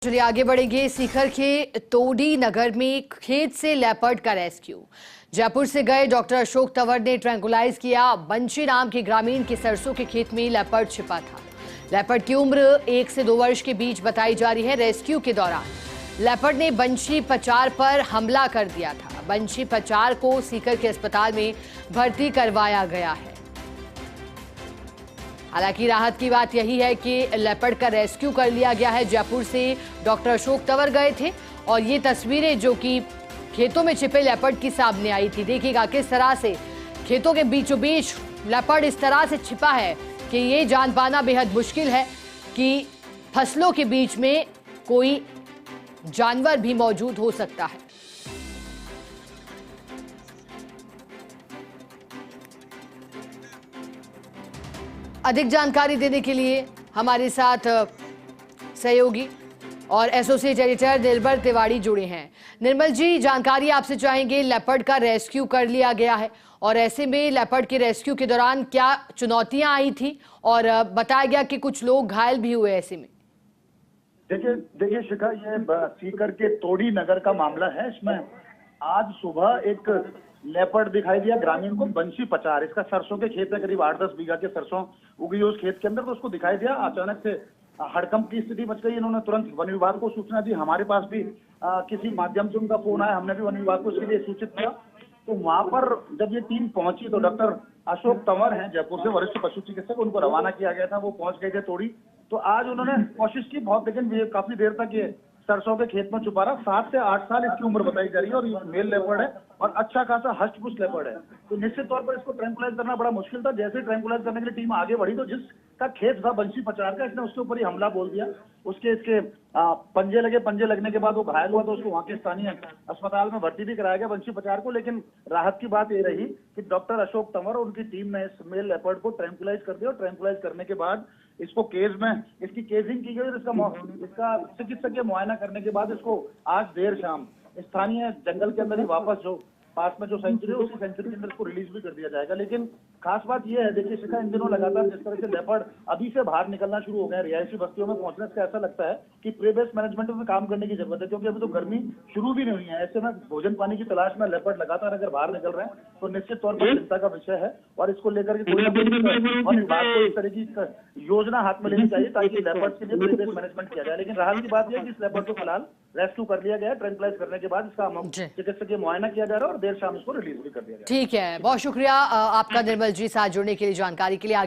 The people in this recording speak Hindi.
चलिए आगे बढ़ेंगे। सीकर के तोडी नगर में खेत से लेपर्ड का रेस्क्यू। जयपुर से गए डॉक्टर अशोक तंवर ने ट्रैंकुलाइज किया। बंशी नाम के ग्रामीण के सरसों के खेत में लेपर्ड छिपा था। लेपर्ड की उम्र 1 से 2 वर्ष के बीच बताई जा रही है। रेस्क्यू के दौरान लेपर्ड ने बंशी पचार पर हमला कर दिया था। बंशी पचार को सीकर के अस्पताल में भर्ती करवाया गया है। हालांकि राहत की बात यही है कि लेपर्ड का रेस्क्यू कर लिया गया है। जयपुर से डॉक्टर अशोक तंवर गए थे और ये तस्वीरें जो कि खेतों में छिपे लेपर्ड की सामने आई थी। देखिएगा किस तरह से खेतों के बीचों बीच लेपर्ड इस तरह से छिपा है कि ये जान पाना बेहद मुश्किल है कि फसलों के बीच में कोई जानवर भी मौजूद हो सकता है। अधिक जानकारी देने के लिए हमारे साथ सहयोगी और एसोसिएट एडिटर निर्मल तिवारी जुड़े हैं। निर्मल जी, जानकारी आपसे चाहेंगे। लेपर्ड का रेस्क्यू कर लिया गया है और ऐसे में लेपर्ड के रेस्क्यू के दौरान क्या चुनौतियां आई थी और बताया गया कि कुछ लोग घायल भी हुए। ऐसे में देखिए शिखा, ये सीकर के तोडी नगर का मामला है। इसमें आज सुबह एक लेपर्ड दिखाई दिया ग्रामीण को। बंशी पचार, इसका सरसों के खेत है, करीब 8-10 बीघा के सरसों उगी उस खेत के अंदर। तो उसको दिखाई दिया। अचानक से हड़कंप की स्थिति मच गई। इन्होंने तुरंत वन विभाग को सूचना दी। हमारे पास भी किसी माध्यम से उनका फोन आया। हमने भी वन विभाग को इसके लिए सूचित किया। तो वहां पर जब ये टीम पहुंची तो डॉक्टर अशोक तंवर हैं जयपुर से, वरिष्ठ पशु चिकित्सक, उनको रवाना किया गया था। वो पहुंच गए थे तोड़ी। तो आज उन्होंने कोशिश की बहुत, लेकिन काफी देर तक ये सरसों के खेत में छुपा रहा। 7 से 8 साल इसकी उम्र बताई जा रही है और ये मेल लेपर्ड है और अच्छा खासा हष्ट-पुष्ट लेपर्ड है। तो निश्चित तौर पर इसको ट्रैंकुलाइज करना बड़ा मुश्किल था। जैसे ट्रैंकुलाइज करने के लिए टीम आगे बढ़ी तो जिसका खेत था बंशी पचार का, इसने उसके ऊपर ही हमला बोल दिया। इसके पंजे लगे। पंजे लगने के बाद वो घायल हुआ तो उसको वहां के स्थानीय अस्पताल में भर्ती भी कराया गया बंशी पचार को। लेकिन राहत की बात ये रही कि डॉक्टर अशोक तंवर और उनकी टीम ने इस मेल लेपर्ड को ट्रैंकुलाइज कर दिया और ट्रैंकुलाइज करने के बाद इसको केज में इसकी केजिंग की गई और इसका चिकित्सकीय मुआयना करने के बाद इसको आज देर शाम स्थानीय जंगल के अंदर ही वापस जो पास में जो सेंचुरी है उसी सेंचुरी के अंदर इसको रिलीज भी कर दिया जाएगा। लेकिन खास बात यह है, देखिए शिखा, इन दिनों लगातार जिस तरह से लेपर्ड अभी से बाहर निकलना शुरू हो गया है, रिहायशी बस्तियों में पहुंचने से ऐसा लगता है कि प्री बेस मैनेजमेंट में काम करने की जरूरत है, क्योंकि अभी तो गर्मी शुरू भी नहीं हुई है। ऐसे में भोजन पानी की तलाश में लेपर्ड लगातार अगर बाहर निकल रहे हैं तो निश्चित तौर पर चिंता का विषय है और इसको लेकर के कोई ना कोई वन विभाग को इस तरह की योजना हाथ में लेनी चाहिए ताकि लेपर्ड के लिए प्री बेस मैनेजमेंट किया जाए। लेकिन राहत की बात यह है कि इस लेपर्ड को फिलहाल रेस्क्यू कर लिया गया है। ट्रैंकुलाइज करने के बाद इसका चिकित्सकीय मुआयना किया जा रहा है और देर शाम इसको रिलीज भी कर दिया गया। ठीक है, बहुत शुक्रिया आपका निर्मल जी, साथ जुड़ने के लिए, जानकारी के लिए।